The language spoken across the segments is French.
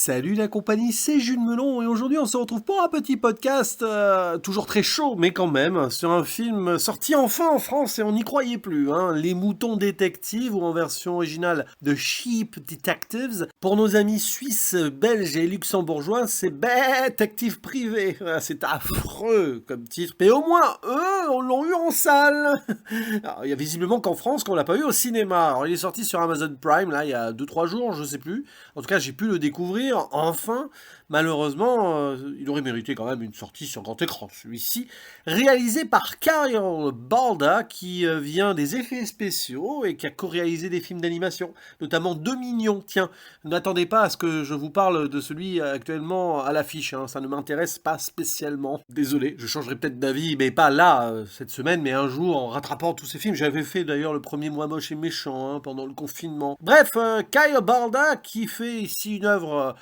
Salut la compagnie, c'est Jules Melon et aujourd'hui on se retrouve pour un petit podcast toujours très chaud mais quand même sur un film sorti enfin en France et on n'y croyait plus, hein, Les Moutons Détectives ou en version originale The Sheep Detectives. Pour nos amis suisses, belges et luxembourgeois, c'est Détective Privé. Voilà, c'est affreux comme titre, mais au moins eux on l'ont eu en salle. Alors, il y a visiblement qu'en France qu'on l'a pas eu au cinéma. Alors il est sorti sur Amazon Prime là il y a 2-3 jours, je sais plus. En tout cas, j'ai pu le découvrir enfin. Malheureusement, il aurait mérité quand même une sortie sur grand écran. Celui-ci, réalisé par Kyle Balda, qui vient des effets spéciaux et qui a co-réalisé des films d'animation, notamment Dominion. Tiens, n'attendez pas à ce que je vous parle de celui actuellement à l'affiche, hein, ça ne m'intéresse pas spécialement. Désolé, je changerai peut-être d'avis, mais pas là, cette semaine, mais un jour, en rattrapant tous ces films. J'avais fait d'ailleurs le premier Moi Moche et Méchant, hein, pendant le confinement. Bref, Kyle Balda, qui fait ici une œuvre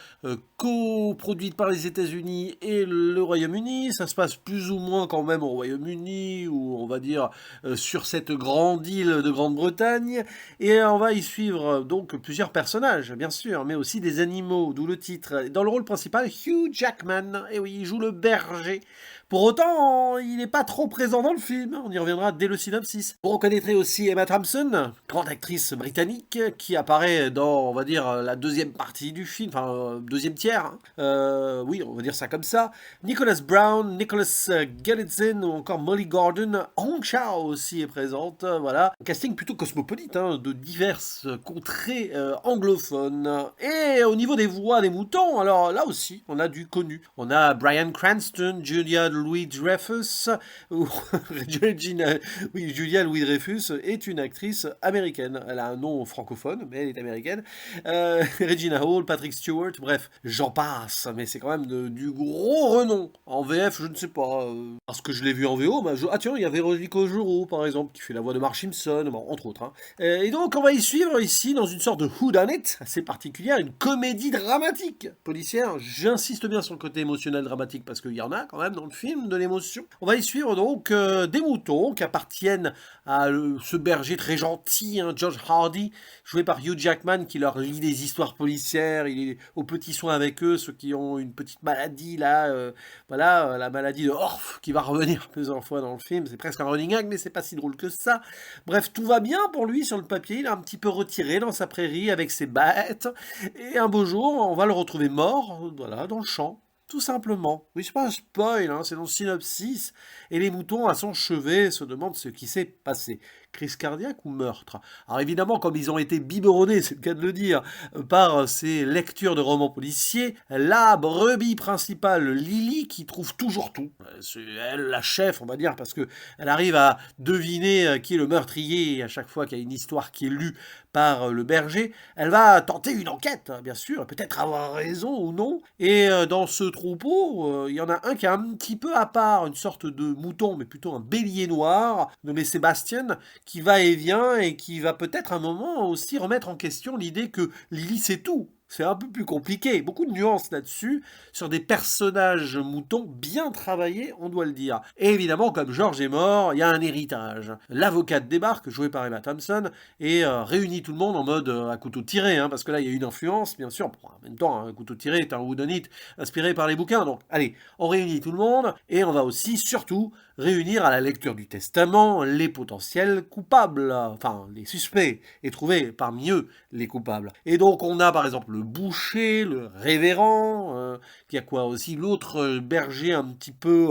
coproduite par les États-Unis et le Royaume-Uni. Ça se passe plus ou moins quand même au Royaume-Uni, ou on va dire sur cette grande île de Grande-Bretagne. Et on va y suivre donc plusieurs personnages, bien sûr, mais aussi des animaux, d'où le titre. Dans le rôle principal, Hugh Jackman. Et oui, il joue le berger. Pour autant, il n'est pas trop présent dans le film, on y reviendra dès le synopsis. Vous reconnaîtrez aussi Emma Thompson, grande actrice britannique, qui apparaît dans, on va dire, la deuxième partie du film, enfin, deuxième tiers, hein. Oui, on va dire ça comme ça. Nicholas Brown, Nicholas Galitzine ou encore Molly Gordon. Hong Chau aussi est présente, voilà. Un casting plutôt cosmopolite, hein, de diverses contrées anglophones. Et au niveau des voix des moutons, alors là aussi, on a du connu. On a Bryan Cranston, Julia Louis-Dreyfus, ou Regina, oui, Julia Louis-Dreyfus est une actrice américaine. Elle a un nom francophone, mais elle est américaine. Regina Hall, Patrick Stewart, bref, j'en passe, mais c'est quand même du gros renom. En VF, je ne sais pas, parce que je l'ai vu en VO, ah tiens, il y avait Véronique Ojuro, par exemple, qui fait la voix de Marge Simpson, bon, entre autres, hein. Et donc, on va y suivre ici, dans une sorte de whodunit assez particulière, une comédie dramatique policière. J'insiste bien sur le côté émotionnel dramatique, parce qu'il y en a quand même dans le film, de l'émotion. On va y suivre donc des moutons qui appartiennent à ce berger très gentil, hein, George Hardy, joué par Hugh Jackman, qui leur lit des histoires policières. Il est aux petits soins avec eux, ceux qui ont une petite maladie là, voilà, la maladie de Orph, qui va revenir plusieurs fois dans le film. C'est presque un running gag, mais c'est pas si drôle que ça. Bref, tout va bien pour lui sur le papier. Il est un petit peu retiré dans sa prairie avec ses bêtes. Et un beau jour, on va le retrouver mort, voilà, dans le champ. Tout simplement. Oui, c'est pas un spoil, hein, c'est dans le synopsis. Et les moutons à son chevet se demandent ce qui s'est passé. Crise cardiaque ou meurtre? Alors évidemment, comme ils ont été biberonnés, c'est le cas de le dire, par ces lectures de romans policiers, la brebis principale, Lily, qui trouve toujours tout. C'est elle, la chef, on va dire, parce que elle arrive à deviner qui est le meurtrier à chaque fois qu'il y a une histoire qui est lue par le berger. Elle va tenter une enquête, bien sûr, peut-être avoir raison ou non. Et dans ce troupeau, il y en a un qui est un petit peu à part, une sorte de mouton, mais plutôt un bélier noir, nommé Sébastien, qui va et vient et qui va peut-être un moment aussi remettre en question l'idée que Lily sait tout. C'est un peu plus compliqué, beaucoup de nuances là-dessus, sur des personnages moutons bien travaillés, on doit le dire. Et évidemment, comme George est mort, il y a un héritage. L'avocate débarque, jouée par Emma Thompson, et réunit tout le monde en mode à couteau tiré, hein, parce que là, il y a une influence, bien sûr. Bon, en même temps, un couteau tiré est un whodunit inspiré par les bouquins. Donc, allez, on réunit tout le monde, et on va aussi, surtout, réunir à la lecture du testament les potentiels coupables, enfin, les suspects, et trouver parmi eux les coupables. Et donc, on a par exemple le boucher, le révérend, qui a quoi aussi l'autre berger un petit peu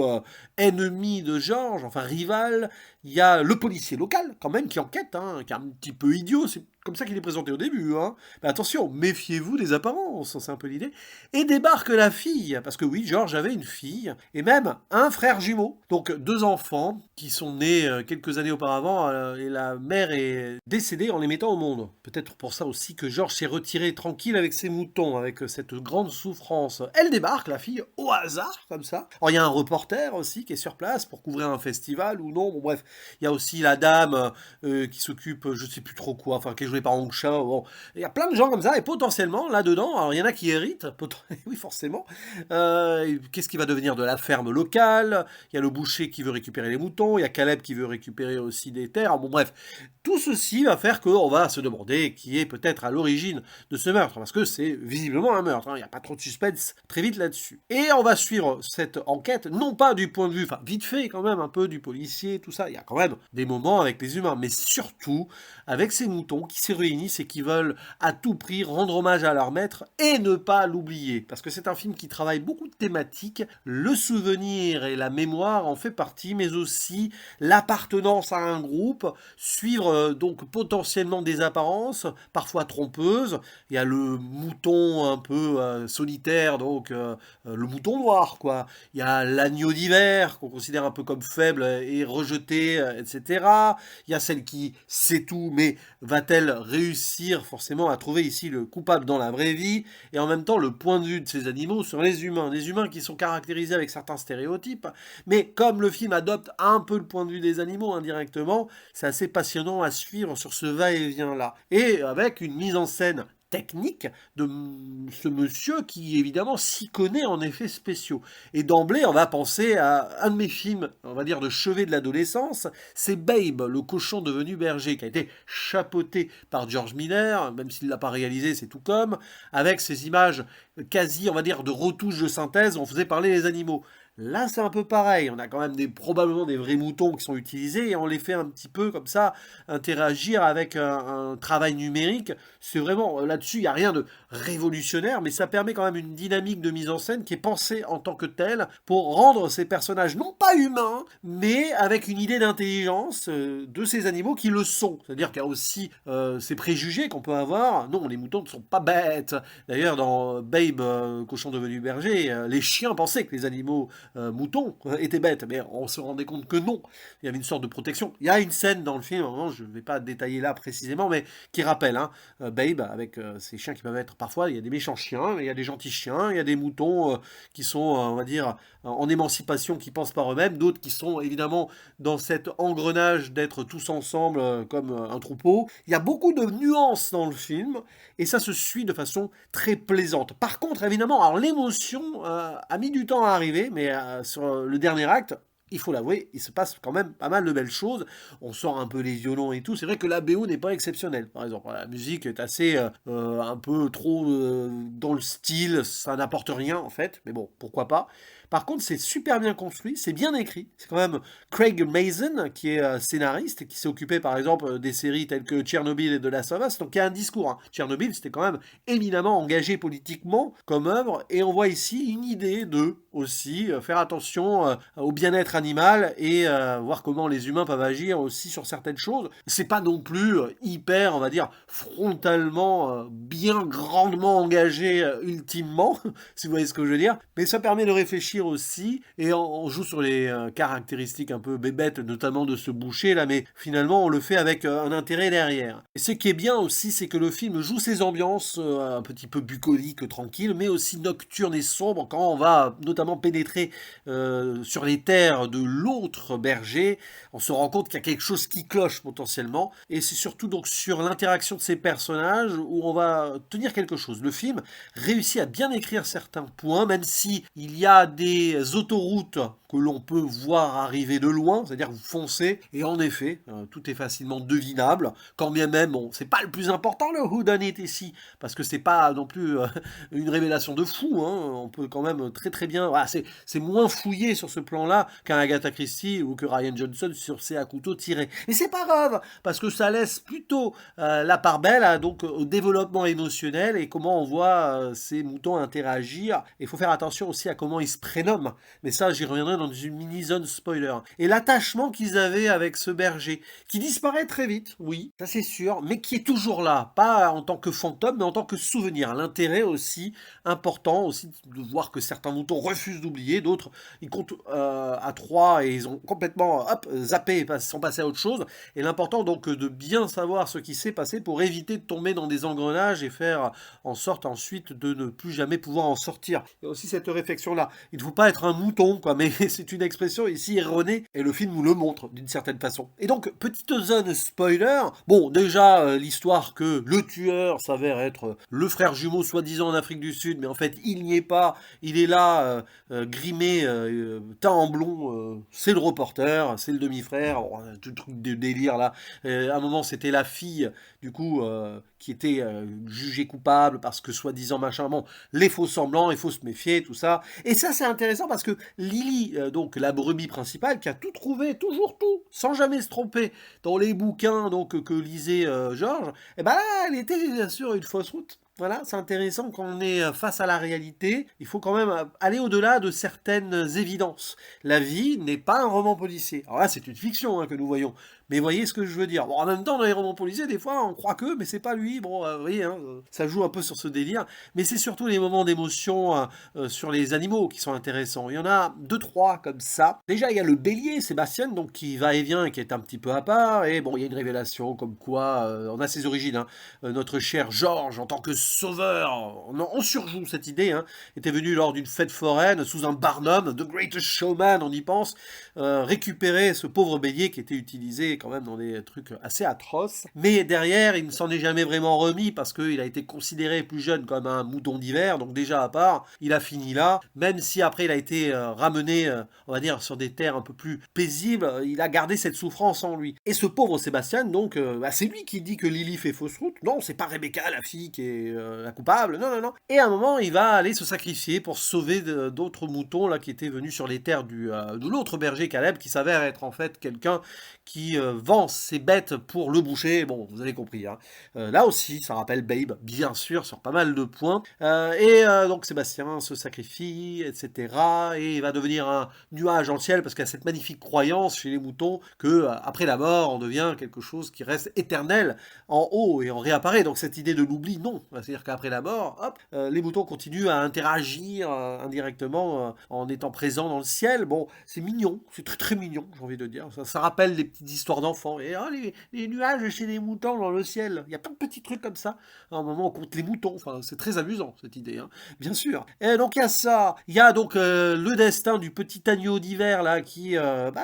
ennemi de Georges, enfin rival. Il y a le policier local, quand même, qui enquête, hein, qui est un petit peu idiot, c'est comme ça qu'il est présenté au début, hein. Mais attention, méfiez-vous des apparences, c'est un peu l'idée. Et débarque la fille, parce que oui, Georges avait une fille, et même un frère jumeau. Donc deux enfants qui sont nés quelques années auparavant, et la mère est décédée en les mettant au monde. Peut-être pour ça aussi que Georges s'est retiré tranquille avec ses moutons, avec cette grande souffrance. Elle débarque, la fille, au hasard, comme ça. Alors il y a un reporter aussi qui est sur place pour couvrir un festival ou non, bon bref. Il y a aussi la dame qui s'occupe, je sais plus trop quoi, enfin qui est jouée par Hong Chau. Bon, il y a plein de gens comme ça et potentiellement là-dedans, alors il y en a qui héritent, oui forcément. Qu'est-ce qui va devenir de la ferme locale? Il y a le boucher qui veut récupérer les moutons, il y a Caleb qui veut récupérer aussi des terres. Bon bref, tout ceci va faire qu'on va se demander qui est peut-être à l'origine de ce meurtre, parce que c'est visiblement un meurtre, hein. Il n'y a pas trop de suspense très vite là-dessus. Et on va suivre cette enquête, non pas du point de vue, enfin vite fait quand même, un peu du policier, tout ça, il y a quand même des moments avec les humains, mais surtout avec ces moutons qui se réunissent et qui veulent à tout prix rendre hommage à leur maître et ne pas l'oublier, parce que c'est un film qui travaille beaucoup de thématiques, le souvenir et la mémoire en fait partie, mais aussi l'appartenance à un groupe, suivre donc potentiellement des apparences, parfois trompeuses. Il y a le mouton un peu solitaire, donc le mouton noir, quoi. Il y a l'agneau d'hiver, qu'on considère un peu comme faible et rejeté, etc. Il y a celle qui sait tout, mais va-t-elle réussir forcément à trouver ici le coupable dans la vraie vie? Et en même temps, le point de vue de ces animaux sur les humains. Des humains qui sont caractérisés avec certains stéréotypes, mais comme le film adopte un peu le point de vue des animaux indirectement, c'est assez passionnant à suivre sur ce va-et-vient-là. Et avec une mise en scène technique de ce monsieur qui évidemment s'y connaît en effets spéciaux. Et d'emblée, on va penser à un de mes films, on va dire de chevet de l'adolescence, c'est Babe, le cochon devenu berger, qui a été chapeauté par George Miller, même s'il ne l'a pas réalisé, c'est tout comme, avec ces images quasi, on va dire, de retouches de synthèse, où on faisait parler les animaux. Là, c'est un peu pareil. On a quand même probablement des vrais moutons qui sont utilisés et on les fait un petit peu comme ça interagir avec un travail numérique. C'est vraiment là-dessus, il n'y a rien de révolutionnaire, mais ça permet quand même une dynamique de mise en scène qui est pensée en tant que telle pour rendre ces personnages non pas humains, mais avec une idée d'intelligence de ces animaux qui le sont. C'est-à-dire qu'il y a aussi ces préjugés qu'on peut avoir. Non, les moutons ne sont pas bêtes. D'ailleurs, dans Babe, cochon devenu berger, les chiens pensaient que les animaux moutons étaient bêtes, mais on se rendait compte que non. Il y avait une sorte de protection. Il y a une scène dans le film, je ne vais pas détailler là précisément, mais qui rappelle Babe, avec ces chiens qui peuvent être parfois, il y a des méchants chiens, mais il y a des gentils chiens, il y a des moutons qui sont, on va dire, en émancipation, qui pensent par eux-mêmes, d'autres qui sont évidemment dans cet engrenage d'être tous ensemble comme un troupeau. Il y a beaucoup de nuances dans le film, et ça se suit de façon très plaisante. Par contre, évidemment, alors l'émotion a mis du temps à arriver, mais sur le dernier acte, il faut l'avouer, il se passe quand même pas mal de belles choses. On sort un peu les violons et tout. C'est vrai que la BO n'est pas exceptionnelle, par exemple. La musique est assez un peu trop dans le style, ça n'apporte rien en fait, mais bon, pourquoi pas. Par contre, c'est super bien construit, c'est bien écrit. C'est quand même Craig Mazin qui est scénariste, qui s'est occupé par exemple des séries telles que Tchernobyl et The Last of Us. Donc il y a un discours. Tchernobyl, c'était quand même éminemment engagé politiquement comme œuvre, et on voit ici une idée de aussi faire attention au bien-être animal et voir comment les humains peuvent agir aussi sur certaines choses. C'est pas non plus hyper, on va dire, frontalement, bien grandement engagé ultimement, si vous voyez ce que je veux dire, mais ça permet de réfléchir aussi, et on joue sur les caractéristiques un peu bébêtes, notamment de ce boucher là, mais finalement on le fait avec un intérêt derrière. Et ce qui est bien aussi, c'est que le film joue ses ambiances un petit peu bucoliques, tranquilles, mais aussi nocturnes et sombres, quand on va notamment pénétrer sur les terres de l'autre berger, on se rend compte qu'il y a quelque chose qui cloche potentiellement, et c'est surtout donc sur l'interaction de ces personnages où on va tenir quelque chose. Le film réussit à bien écrire certains points, même si il y a des autoroutes que l'on peut voir arriver de loin, c'est-à-dire que vous foncez, et en effet, tout est facilement devinable, quand bien même, bon, c'est pas le plus important le whodunit ici, parce que c'est pas non plus une révélation de fou, on peut quand même très très bien, voilà, c'est moins fouillé sur ce plan-là qu'un Agatha Christie ou que Ryan Johnson sur ses à couteau tirés. Et c'est pas grave, parce que ça laisse plutôt la part belle donc au développement émotionnel et comment on voit ces moutons interagir. Il faut faire attention aussi à comment ils se prénomment, mais ça j'y reviendrai dans une mini-zone spoiler. Et l'attachement qu'ils avaient avec ce berger, qui disparaît très vite, oui, ça c'est sûr, mais qui est toujours là, pas en tant que fantôme, mais en tant que souvenir. L'intérêt aussi important aussi de voir que certains moutons refusent d'oublier, d'autres ils comptent à 3 et ils ont complètement zappé et sont passés à autre chose. Et l'important donc de bien savoir ce qui s'est passé pour éviter de tomber dans des engrenages et faire en sorte ensuite de ne plus jamais pouvoir en sortir. Il y a aussi cette réflexion là. Il ne faut pas être un mouton, quoi, mais c'est une expression ici erronée, et le film nous le montre d'une certaine façon. Et donc, petite zone spoiler, bon, déjà, l'histoire que le tueur s'avère être le frère jumeau soi-disant en Afrique du Sud, mais en fait, il n'y est pas, il est là, grimé, teint en blond, c'est le reporter, c'est le demi-frère, oh, tout le truc de délire là. À un moment, c'était la fille, du coup, qui était jugée coupable parce que soi-disant machin, bon, les faux semblants, il faut se méfier, tout ça. Et ça, c'est intéressant parce que Lily, donc la brebis principale, qui a tout trouvé, toujours tout, sans jamais se tromper, dans les bouquins donc que lisait Georges, et ben là, elle était bien sûr une fausse route. Voilà, c'est intéressant quand on est face à la réalité. Il faut quand même aller au-delà de certaines évidences. La vie n'est pas un roman policier. Alors là, c'est une fiction que nous voyons. Mais voyez ce que je veux dire. Bon, en même temps, dans les romans policiers, des fois, on croit que, mais c'est pas lui. Bon, vous voyez, ça joue un peu sur ce délire. Mais c'est surtout les moments d'émotion sur les animaux qui sont intéressants. Il y en a deux, trois comme ça. Déjà, il y a le bélier, Sébastien, donc qui va et vient et qui est un petit peu à part. Et bon, il y a une révélation comme quoi, on a ses origines. Notre cher Georges, en tant que sauveur, on surjoue cette idée, était venu lors d'une fête foraine sous un barnum, The Greatest Showman, on y pense, récupérer ce pauvre bélier qui était utilisé quand même dans des trucs assez atroces. Mais derrière, il ne s'en est jamais vraiment remis parce qu'il a été considéré plus jeune comme un mouton d'hiver, donc déjà à part, il a fini là. Même si après il a été ramené, on va dire, sur des terres un peu plus paisibles, il a gardé cette souffrance en lui. Et ce pauvre Sébastien, donc, c'est lui qui dit que Lily fait fausse route. Non, c'est pas Rebecca, la fille, qui est la coupable. Non, non, non. Et à un moment, il va aller se sacrifier pour sauver d'autres moutons là qui étaient venus sur les terres de l'autre berger Caleb, qui s'avère être en fait quelqu'un qui vend ses bêtes pour le boucher. Bon, vous avez compris. Là aussi, ça rappelle Babe, bien sûr, sur pas mal de points. Donc Sébastien se sacrifie, etc. Et il va devenir un nuage dans le ciel parce qu'il y a cette magnifique croyance chez les moutons que après la mort, on devient quelque chose qui reste éternel en haut et on réapparaît. Donc cette idée de l'oubli, non. C'est-à-dire qu'après la mort, hop, les moutons continuent à interagir indirectement en étant présents dans le ciel. Bon, c'est mignon, c'est très très mignon, j'ai envie de dire. Ça rappelle des petites histoires d'enfants. Et les nuages chez les moutons dans le ciel, il y a plein de petits trucs comme ça. À un moment, on compte les moutons. Enfin, c'est très amusant cette idée, bien sûr. Et donc il y a ça. Il y a donc le destin du petit agneau d'hiver là qui,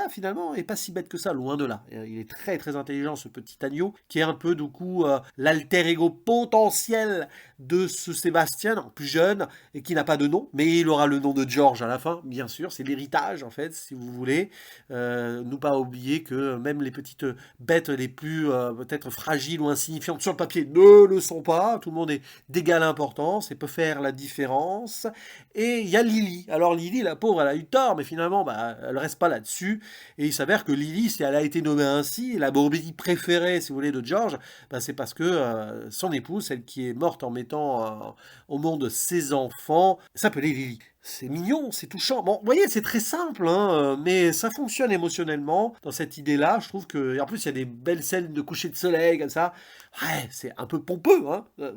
finalement, est pas si bête que ça, loin de là. Il est très très intelligent ce petit agneau qui est un peu du coup l'alter ego potentiel de ce Sébastien, plus jeune, et qui n'a pas de nom, mais il aura le nom de George à la fin, bien sûr, c'est l'héritage en fait, si vous voulez. Ne pas oublier que même les petites bêtes les plus peut-être fragiles ou insignifiantes sur le papier ne le sont pas, tout le monde est d'égale importance et peut faire la différence. Et il y a Lily. Alors Lily, la pauvre, elle a eu tort, mais finalement, elle reste pas là-dessus. Et il s'avère que Lily, si elle a été nommée ainsi, la brebis préférée, si vous voulez, de George, c'est parce que son épouse, celle qui est morte en mettant au monde ses enfants, s'appelait Lily. C'est mignon, c'est touchant. Bon, vous voyez, c'est très simple, mais ça fonctionne émotionnellement dans cette idée-là. Je trouve que, et en plus, il y a des belles scènes de coucher de soleil comme ça. Ouais, c'est un peu pompeux,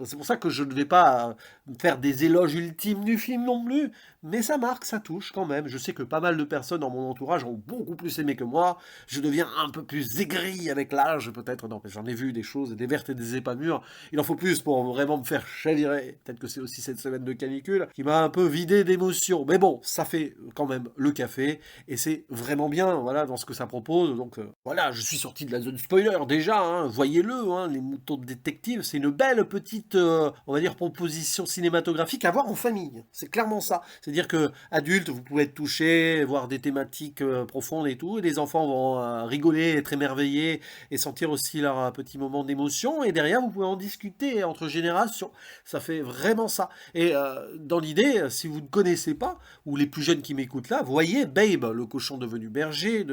C'est pour ça que je ne vais pas faire des éloges ultimes du film non plus, mais ça marque, ça touche quand même. Je sais que pas mal de personnes dans mon entourage ont beaucoup plus aimé que moi. Je deviens un peu plus aigri avec l'âge, peut-être. Non, j'en ai vu des choses, des vertes et des épamures. Il en faut plus pour vraiment me faire chavirer. Peut-être que c'est aussi cette semaine de canicule qui m'a un peu vidé d'émotions. Mais bon, ça fait quand même le café, et c'est vraiment bien, voilà, dans ce que ça propose. Donc voilà, je suis sorti de la zone spoiler déjà, voyez-le, les moutons de détective, c'est une belle petite, on va dire, proposition cinématographique à voir en famille. C'est clairement ça. C'est-à-dire que adulte, vous pouvez être touché, voir des thématiques profondes et tout, et les enfants vont rigoler, être émerveillés et sentir aussi leur petit moment d'émotion. Et derrière, vous pouvez en discuter entre générations. Ça fait vraiment ça. Et dans l'idée, si vous ne connaissez pas, ou les plus jeunes qui m'écoutent là, voyez Babe, le cochon devenu berger,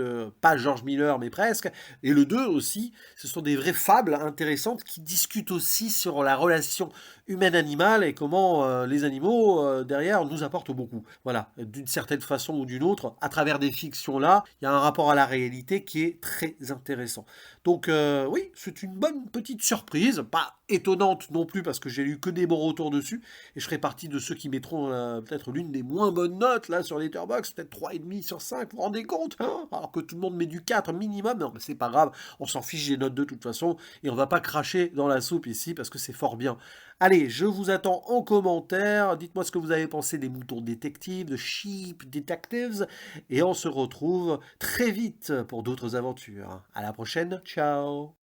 pas George Miller, mais presque, et le 2 aussi. Ce sont des vraies fables intéressantes qui discutent aussi sur la relation humaine-animale et comment les animaux, derrière, nous apportent beaucoup. Voilà, d'une certaine façon ou d'une autre, à travers des fictions-là, il y a un rapport à la réalité qui est très intéressant. Donc oui, c'est une bonne petite surprise, pas étonnante non plus parce que j'ai lu que des bons retours dessus, et je ferai partie de ceux qui mettront peut-être l'une des moins bonnes notes là sur Letterboxd, peut-être 3,5 sur 5, vous vous rendez compte, alors que tout le monde met du 4 minimum. Non, mais c'est pas grave, on s'en fiche des notes de toute façon, et on va pas cracher dans la soupe ici parce que c'est fort bien. Allez, je vous attends en commentaire. Dites-moi ce que vous avez pensé des moutons détectives, de Sheep Detectives. Et on se retrouve très vite pour d'autres aventures. À la prochaine, ciao!